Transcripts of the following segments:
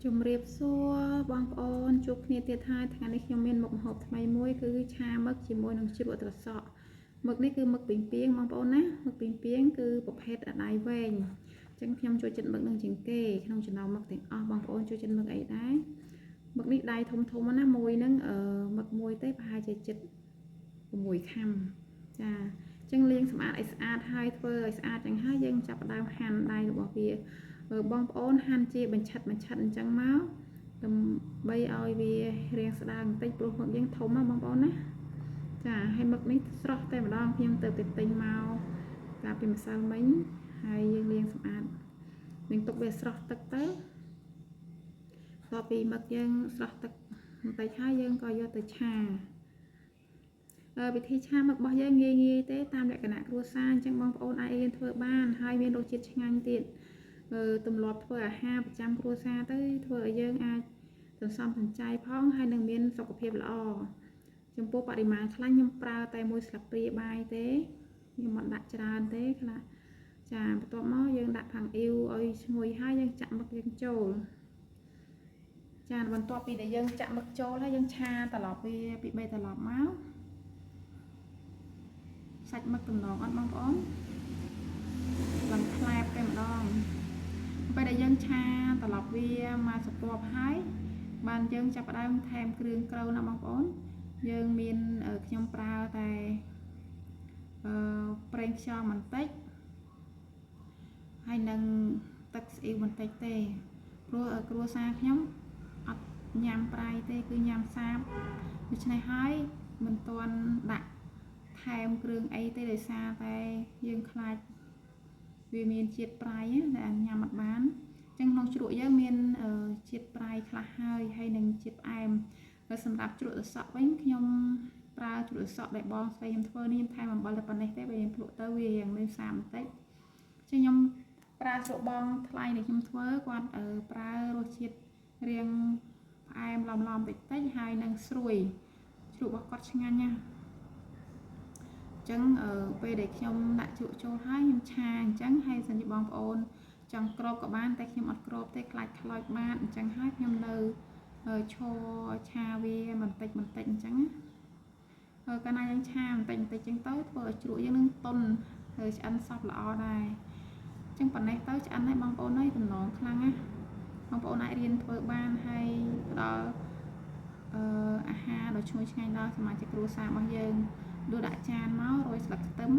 ជំរាបសួរបងប្អូនជួបគ្នាទៀតហើយថ្ងៃនេះខ្ញុំមានមុខម្ហូបថ្មីមួយគឺឆាមឹកជាមួយនឹងជ្រក់ត្រសក់មឹកនេះគឺមឹកពីងពីងបងប្អូនណាមឹកពីងពីងគឺប្រភេទដៃវែងអញ្ចឹងខ្ញុំចូលចិត្តមឹកនឹងជាងគេក្នុងចំណោមមឹកទាំងអស់បងប្អូនចូលចិត្តមឹកអីដែរមឹកនេះដៃធំធំណាមួយហ្នឹងមឹកមួយទេប្រហែលជាចិត្ត6ខាំចាអញ្ចឹងលាងសម្អាតឲ្យស្អាតហើយធ្វើឲ្យស្អាតចឹងហើយយើងចាប់ផ្ដើមហាន់ដៃរបស់វាបងប្អូនហាន់ជាបញ្ឆិតអញ្ចឹងមកដើម្បីឲ្យវារាងស្ដើងបន្តិចព្រោះមឹកយើងធំណាបងប្អូនណាចាហើយមឹកនេះស្រស់តែម្ដងខ្ញុំទៅទិញមកកាលពីម្សិលមិញហើយយើងលាងសម្អាតនឹងទុកវាស្រស់ទឹកទៅតពីមឹកយើងស្រស់ទឹកបន្តិចហើយយើងក៏យកទៅឆាវិធីឆាមឹករបស់យើងងាយទេតាមលក្ខណៈគ្រួសារអញ្ចឹងបងប្អូនអាចរៀនធ្វើបានហើយមានរសជាតិឆ្ងាញ់ទៀតទម្លាប់ធ្វើអាហារប្រចាំគ្រួសារទៅធ្វើឲ្យយើងអាចសន្សំសំចៃផងហើយនឹងមានសុខភាពល្អចំពោះបរិមាណខ្លះខ្ញុំប្រើតែមួយស្លាបព្រាបាយទេខ្ញុំមិនដាក់ច្រើនទេខ្លះចាបន្ទាប់មកយើងដាក់ផាំងអ៊ីវឲ្យឈ្ងុយហើយយើងចាក់មឹកយើងចូលចាបន្ទាប់ពីដែលយើងចាក់មឹកចូលហើយយើងឆាត្រឡប់វាពី3ត្រឡប់មកសាច់មឹកតំណងអត់បងប្អូនឡើងខ្លែបតែម្ដងពេលដែលយើងឆាត្រឡប់វាមកស្រទាប់ហើយបានយើងចាប់ផ្ដើមថែមគ្រឿងក្រូវណាបងប្អូនយើងមានខ្ញុំប្រើតែប្រេងខ្យងបន្តិចហើយនឹងទឹកស៊ីអ៊ីវបន្តិចទេព្រោះគ្រួសារខ្ញុំអត់ញ៉ាំប្រៃទេគឺញ៉ាំសាបដូច្នេះហើយមិនទាន់ដាក់ថែមគ្រឿងអីទេដោយសារតែយើងខ្លាចវាមានជាតិប្រៃដែលញ៉ាំអត់បានអញ្ចឹងក្នុងជ្រក់យើងមានជាតិប្រៃខ្លះហើយនឹងជាតិផ្អែមហើយសម្រាប់ជ្រក់ត្រសក់វិញខ្ញុំប្រើជ្រក់ត្រសក់ដែលបងស្រីខ្ញុំធ្វើនេះខ្ញុំថែមអំបិលតែប៉ុណ្ណេះទេបើយើងភ្លក់ទៅវាយ៉ាងមានសាបន្តិចអញ្ចឹងខ្ញុំប្រើជ្រក់បងថ្លៃដែលខ្ញុំធ្វើគាត់ប្រើរសជាតិរៀងផ្អែមឡំតិចហើយនឹងស្រួយជ្រក់របស់គាត់ឆ្ងាញ់ណាស់អញ្ចឹងពេលដែលខ្ញុំដាក់ជ្រក់ចូលហើយខ្ញុំឆាអញ្ចឹងហើយសិនជាបងប្អូនចង់ក្របក៏បានតែខ្ញុំអត់ក្របទេខ្លាចខ្លោចបាតអញ្ចឹងហើយខ្ញុំនៅឈរឆាវាបន្តិចអញ្ចឹងកាលណាយើងឆាបន្តិចអញ្ចឹងទៅធ្វើឲ្យជ្រក់យើងនឹងទន់ហើយឆ្អិនសព្វល្អដែរអញ្ចឹងប៉ុណ្ណេះទៅឆ្អិនហើយបងប្អូនអើយតំណងខ្លាំងណាស់បងប្អូនអាចរៀនធ្វើបានហើយផ្ដល់អាហារដ៏ឈ្ងុយឆ្ងាញ់ដល់សមាជិកគ្រួសាររបស់យើងដូចដាក់ចានមករោយស្លឹកខ្ទឹម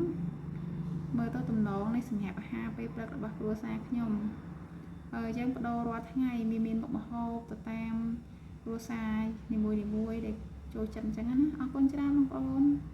មើលទៅតំណងនេះសម្រាប់អាហារពេលព្រឹករបស់គ្រួសារខ្ញុំយើងបដូររាល់ថ្ងៃមានមុខម្ហូបទៅតាមគ្រួសារនីមួយដែលចូលចិត្តអញ្ចឹងណាអរគុណច្រើនបងប្អូន